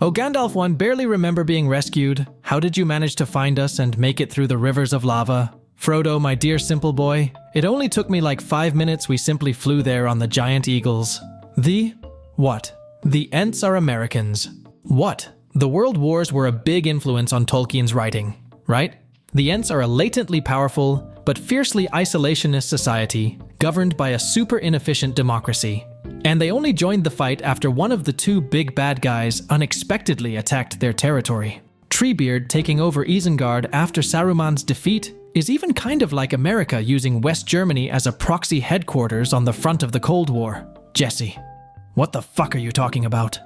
Oh, Gandalf 1, barely remember being rescued. How did you manage to find us and make it through the rivers of lava? Frodo, my dear simple boy, it only took me like 5 minutes. We simply flew there on the giant eagles. What? The Ents are Americans. What? The World Wars were a big influence on Tolkien's writing, right? The Ents are a latently powerful, but fiercely isolationist society, governed by a super inefficient democracy. And they only joined the fight after one of the two big bad guys unexpectedly attacked their territory. Treebeard taking over Isengard after Saruman's defeat is even kind of like America using West Germany as a proxy headquarters on the front of the Cold War. Jesse, what the fuck are you talking about?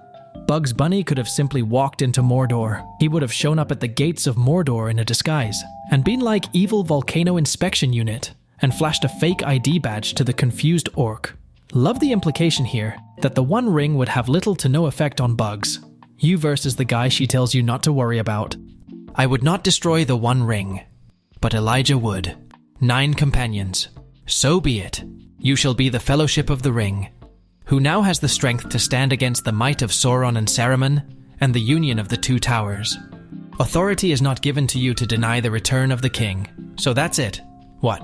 Bugs Bunny could have simply walked into Mordor. He would have shown up at the gates of Mordor in a disguise and been like evil volcano inspection unit and flashed a fake ID badge to the confused orc. Love the implication here that the One Ring would have little to no effect on Bugs. You versus the guy she tells you not to worry about. I would not destroy the One Ring, but Elijah would. 9 companions. So be it. You shall be the Fellowship of the Ring, who now has the strength to stand against the might of Sauron and Saruman and the union of the two towers. Authority is not given to you to deny the return of the king. So that's it. What?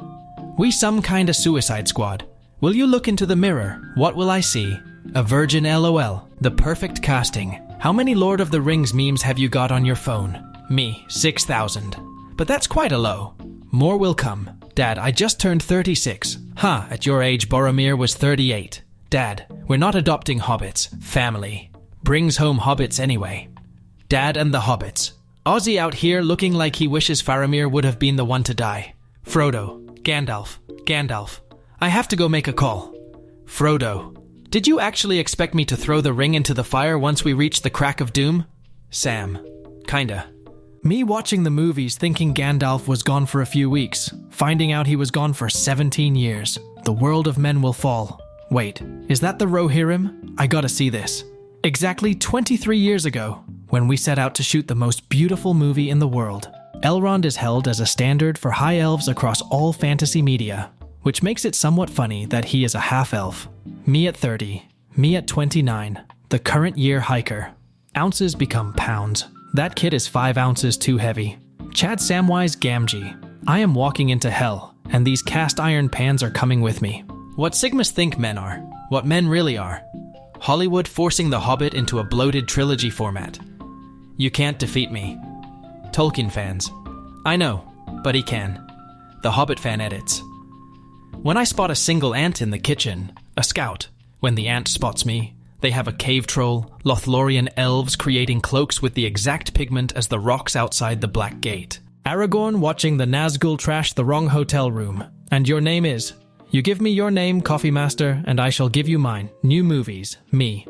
We some kind of Suicide Squad. Will you look into the mirror? What will I see? A virgin LOL. The perfect casting. How many Lord of the Rings memes have you got on your phone? Me, 6,000. But that's quite a low. More will come. Dad, I just turned 36. At your age Boromir was 38. Dad, we're not adopting hobbits. Family. Brings home hobbits anyway. Dad and the hobbits. Ozzy out here looking like he wishes Faramir would have been the one to die. Frodo. Gandalf. I have to go make a call. Frodo. Did you actually expect me to throw the ring into the fire once we reach the crack of doom? Sam. Kinda. Me watching the movies thinking Gandalf was gone for a few weeks, finding out he was gone for 17 years. The world of men will fall. Wait, is that the Rohirrim? I gotta see this. Exactly 23 years ago, when we set out to shoot the most beautiful movie in the world, Elrond is held as a standard for high elves across all fantasy media, which makes it somewhat funny that he is a half-elf. Me at 30, me at 29, the current year hiker. Ounces become pounds. That kid is 5 ounces too heavy. Chad Samwise Gamgee. I am walking into hell, and these cast iron pans are coming with me. What Sigmas think men are, what men really are. Hollywood forcing The Hobbit into a bloated trilogy format. You can't defeat me. Tolkien fans. I know, but he can. The Hobbit fan edits. When I spot a single ant in the kitchen, a scout. When the ant spots me, they have a cave troll, Lothlorien elves creating cloaks with the exact pigment as the rocks outside the Black Gate. Aragorn watching the Nazgul trash the wrong hotel room. And your name is? You give me your name, Coffee Master, and I shall give you mine. New movies. Me.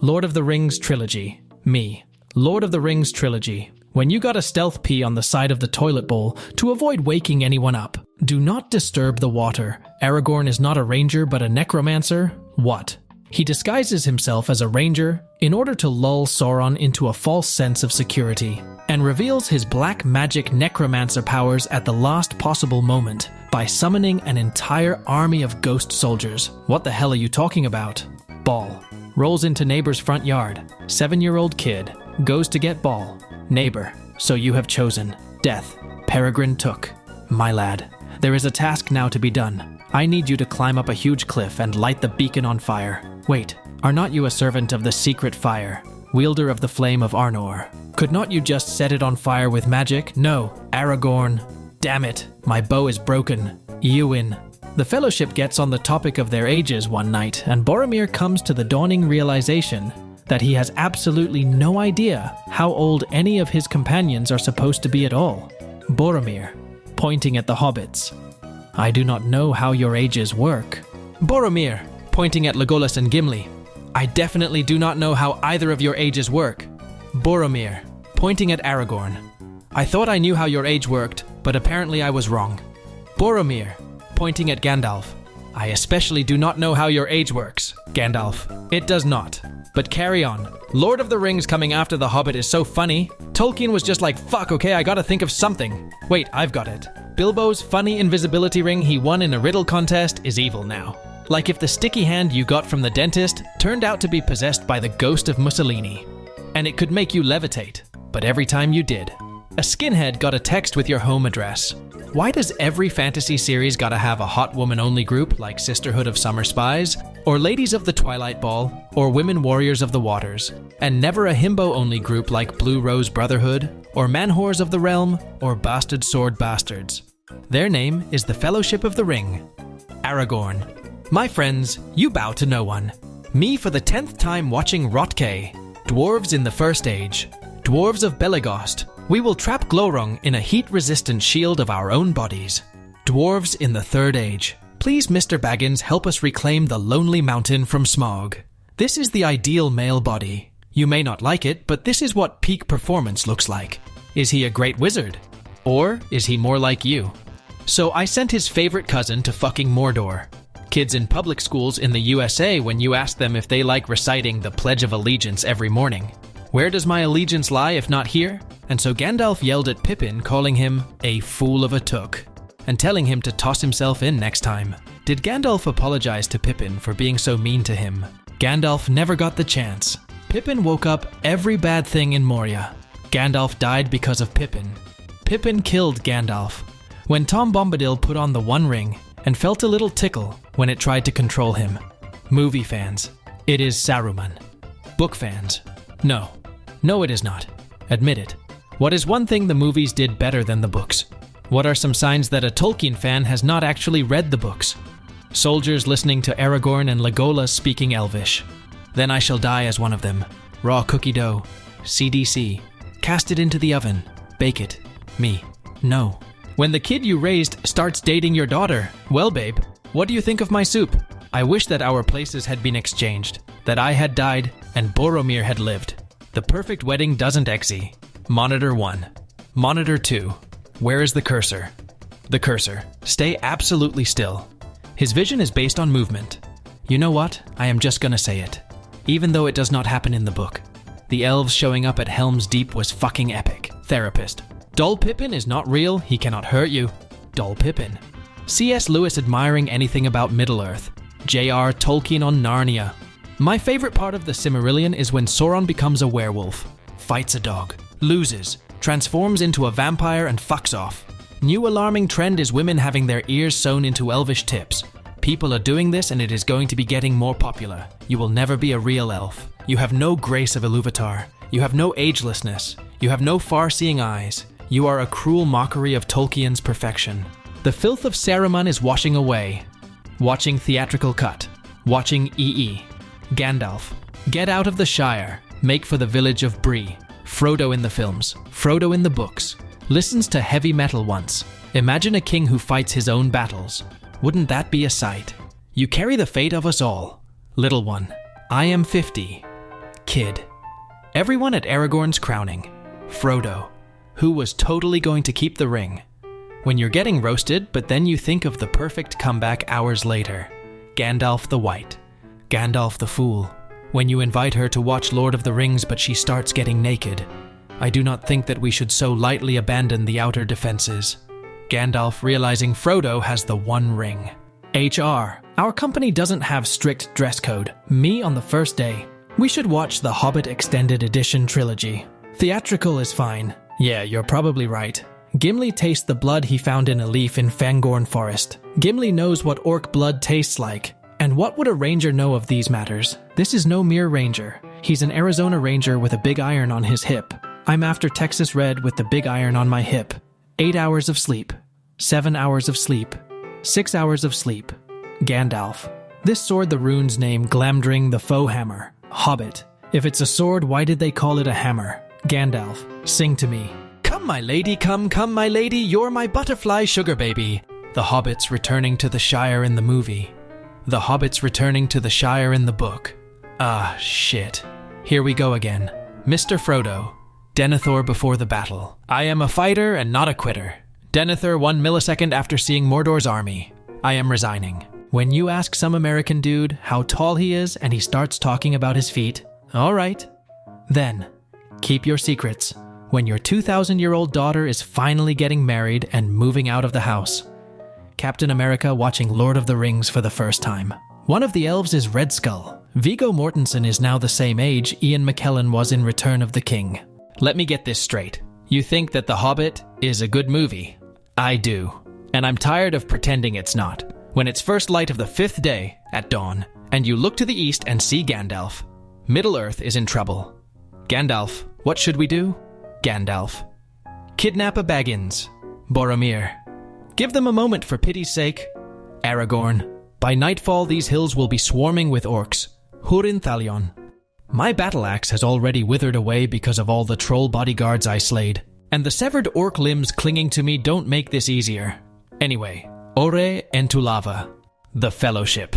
Lord of the Rings trilogy. Me. Lord of the Rings trilogy. When you got a stealth pee on the side of the toilet bowl to avoid waking anyone up. Do not disturb the water. Aragorn is not a ranger but a necromancer. What? He disguises himself as a ranger in order to lull Sauron into a false sense of security, and reveals his black magic necromancer powers at the last possible moment by summoning an entire army of ghost soldiers. What the hell are you talking about? Ball. Rolls into neighbor's front yard. 7-year-old kid. Goes to get ball. Neighbor. So you have chosen. Death. Peregrine Took. My lad. There is a task now to be done. I need you to climb up a huge cliff and light the beacon on fire. Wait, are not you a servant of the secret fire, wielder of the flame of Arnor? Could not you just set it on fire with magic? No, Aragorn. Damn it, my bow is broken. You win. The Fellowship gets on the topic of their ages one night, and Boromir comes to the dawning realization that he has absolutely no idea how old any of his companions are supposed to be at all. Boromir, pointing at the hobbits. I do not know how your ages work. Boromir, pointing at Legolas and Gimli. I definitely do not know how either of your ages work. Boromir, pointing at Aragorn. I thought I knew how your age worked, but apparently I was wrong. Boromir, pointing at Gandalf. I especially do not know how your age works. Gandalf, it does not. But carry on. Lord of the Rings coming after The Hobbit is so funny. Tolkien was just like, fuck, okay, I gotta think of something. Wait, I've got it. Bilbo's funny invisibility ring he won in a riddle contest is evil now. Like if the sticky hand you got from the dentist turned out to be possessed by the ghost of Mussolini. and it could make you levitate, but every time you did. A skinhead got a text with your home address. Why does every fantasy series gotta have a hot woman-only group like Sisterhood of Summer Spies, or Ladies of the Twilight Ball, or Women Warriors of the Waters, and never a himbo-only group like Blue Rose Brotherhood, or Man-Whores of the Realm, or Bastard Sword Bastards? Their name is the Fellowship of the Ring. Aragorn. My friends, you bow to no one. Me for the 10th time watching Rotke. Dwarves in the First Age. Dwarves of Belegost. We will trap Glorung in a heat-resistant shield of our own bodies. Dwarves in the Third Age. Please, Mr. Baggins, help us reclaim the Lonely Mountain from smog. This is the ideal male body. You may not like it, but this is what peak performance looks like. Is he a great wizard? Or is he more like you? So I sent his favorite cousin to fucking Mordor. Kids in public schools in the USA when you ask them if they like reciting the Pledge of Allegiance every morning. Where does my allegiance lie if not here? And so Gandalf yelled at Pippin, calling him a fool of a took, and telling him to toss himself in next time. Did Gandalf apologize to Pippin for being so mean to him? Gandalf never got the chance. Pippin woke up every bad thing in Moria. Gandalf died because of Pippin. Pippin killed Gandalf. When Tom Bombadil put on the One Ring and felt a little tickle when it tried to control him. Movie fans, it is Saruman. Book fans, no. No, it is not. Admit it. What is one thing the movies did better than the books? What are some signs that a Tolkien fan has not actually read the books? Soldiers listening to Aragorn and Legolas speaking Elvish. Then I shall die as one of them. Raw cookie dough. CDC. Cast it into the oven. Bake it. Me. No. When the kid you raised starts dating your daughter, well, babe, what do you think of my soup? I wish that our places had been exchanged, that I had died and Boromir had lived. The perfect wedding doesn't exist. Monitor 1. Monitor 2. Where is the cursor? The cursor. Stay absolutely still. His vision is based on movement. You know what? I am just gonna say it. Even though it does not happen in the book. The elves showing up at Helm's Deep was fucking epic. Therapist. Dull Pippin is not real, he cannot hurt you. Dull Pippin. C.S. Lewis admiring anything about Middle-earth. J.R. Tolkien on Narnia. My favorite part of the Silmarillion is when Sauron becomes a werewolf, fights a dog, loses, transforms into a vampire and fucks off. New alarming trend is women having their ears sewn into elvish tips. People are doing this and it is going to be getting more popular. You will never be a real elf. You have no grace of Iluvatar. You have no agelessness. You have no far-seeing eyes. You are a cruel mockery of Tolkien's perfection. The filth of Saruman is washing away. Watching theatrical cut. Watching EE. Gandalf. Get out of the Shire. Make for the village of Bree. Frodo in the films. Frodo in the books. Listens to heavy metal once. Imagine a king who fights his own battles. Wouldn't that be a sight? You carry the fate of us all. Little one. I am 50. Kid. Everyone at Aragorn's crowning. Frodo. Who was totally going to keep the ring. When you're getting roasted, but then you think of the perfect comeback hours later. Gandalf the White. Gandalf the Fool. When you invite her to watch Lord of the Rings but she starts getting naked. I do not think that we should so lightly abandon the outer defenses. Gandalf realizing Frodo has the One Ring. HR. Our company doesn't have strict dress code. Me on the first day. We should watch the Hobbit Extended Edition trilogy. Theatrical is fine. Yeah, you're probably right. Gimli tastes the blood he found in a leaf in Fangorn Forest. Gimli knows what orc blood tastes like. And what would a ranger know of these matters? This is no mere ranger. He's an Arizona ranger with a big iron on his hip. I'm after Texas Red with the big iron on my hip. 8 hours of sleep. 7 hours of sleep. 6 hours of sleep. Gandalf. This sword the runes name Glamdring the Foehammer. Hobbit. If it's a sword, why did they call it a hammer? Gandalf. Sing to me. Come my lady, come my lady, you're my butterfly sugar baby. The hobbits returning to the Shire in the movie. The hobbits returning to the Shire in the book. Ah, shit. Here we go again. Mr. Frodo. Denethor before the battle. I am a fighter and not a quitter. Denethor 1 millisecond after seeing Mordor's army. I am resigning. When you ask some American dude how tall he is and he starts talking about his feet, all right. Then, keep your secrets. When your 2,000-year-old daughter is finally getting married and moving out of the house. Captain America watching Lord of the Rings for the first time. One of the elves is Red Skull. Viggo Mortensen is now the same age Ian McKellen was in Return of the King. Let me get this straight. You think that The Hobbit is a good movie? I do. And I'm tired of pretending it's not. When it's first light of the 5th day, at dawn, and you look to the east and see Gandalf, Middle-earth is in trouble. Gandalf, what should we do? Gandalf. Kidnap a Baggins. Boromir. Give them a moment for pity's sake. Aragorn. By nightfall these hills will be swarming with orcs. Hurin Thalion. My battle axe has already withered away because of all the troll bodyguards I slayed, and the severed orc limbs clinging to me don't make this easier. Anyway, Ore Entulava. The Fellowship.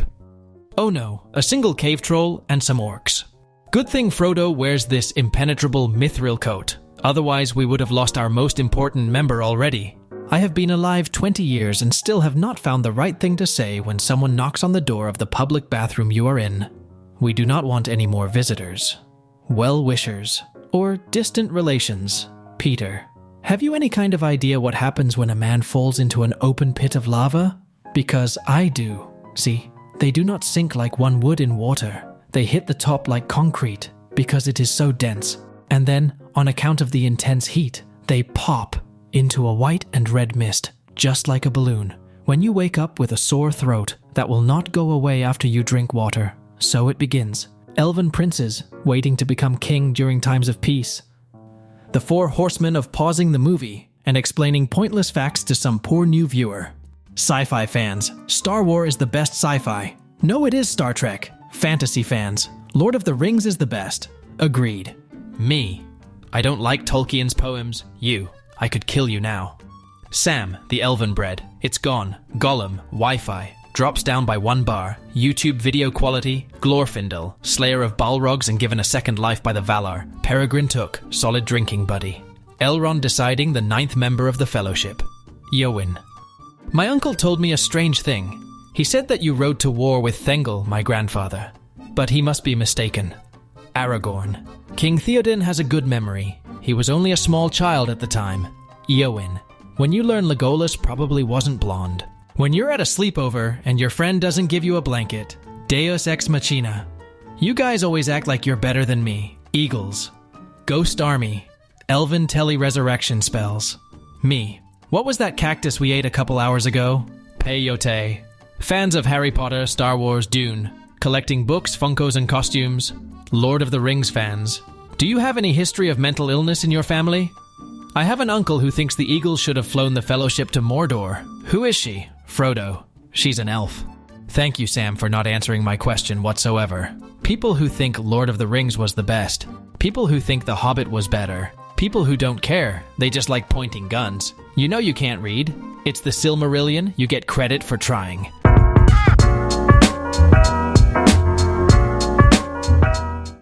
Oh no, a single cave troll and some orcs. Good thing Frodo wears this impenetrable mithril coat, otherwise we would have lost our most important member already. I have been alive 20 years and still have not found the right thing to say when someone knocks on the door of the public bathroom you are in. We do not want any more visitors, well-wishers, or distant relations. Peter, have you any kind of idea what happens when a man falls into an open pit of lava? Because I do. See, they do not sink like one would in water. They hit the top like concrete because it is so dense. And then, on account of the intense heat, they pop into a white and red mist, just like a balloon. When you wake up with a sore throat that will not go away after you drink water. So it begins. Elven princes waiting to become king during times of peace. The 4 horsemen of pausing the movie and explaining pointless facts to some poor new viewer. Sci-fi fans, Star Wars is the best sci-fi. No, it is Star Trek. Fantasy fans, Lord of the Rings is the best. Agreed. Me, I don't like Tolkien's poems. You, I could kill you now. Sam, the elven bread, it's gone. Gollum, Wi-Fi, drops down by 1 bar. YouTube video quality, Glorfindel, slayer of Balrogs and given a second life by the Valar. Peregrine Took, solid drinking buddy. Elrond deciding the 9th member of the Fellowship. Eowyn. My uncle told me a strange thing. He said that you rode to war with Thengel, my grandfather. But he must be mistaken. Aragorn. King Theoden has a good memory. He was only a small child at the time. Eowyn. When you learn Legolas probably wasn't blonde. When you're at a sleepover and your friend doesn't give you a blanket. Deus Ex Machina. You guys always act like you're better than me. Eagles. Ghost Army. Elven Tele-resurrection spells. Me. What was that cactus we ate a couple hours ago? Peyote. Fans of Harry Potter, Star Wars, Dune. Collecting books, Funkos, and costumes. Lord of the Rings fans. Do you have any history of mental illness in your family? I have an uncle who thinks the Eagles should have flown the Fellowship to Mordor. Who is she? Frodo. She's an elf. Thank you, Sam, for not answering my question whatsoever. People who think Lord of the Rings was the best. People who think The Hobbit was better. People who don't care. They just like pointing guns. You know you can't read. It's the Silmarillion. You get credit for trying.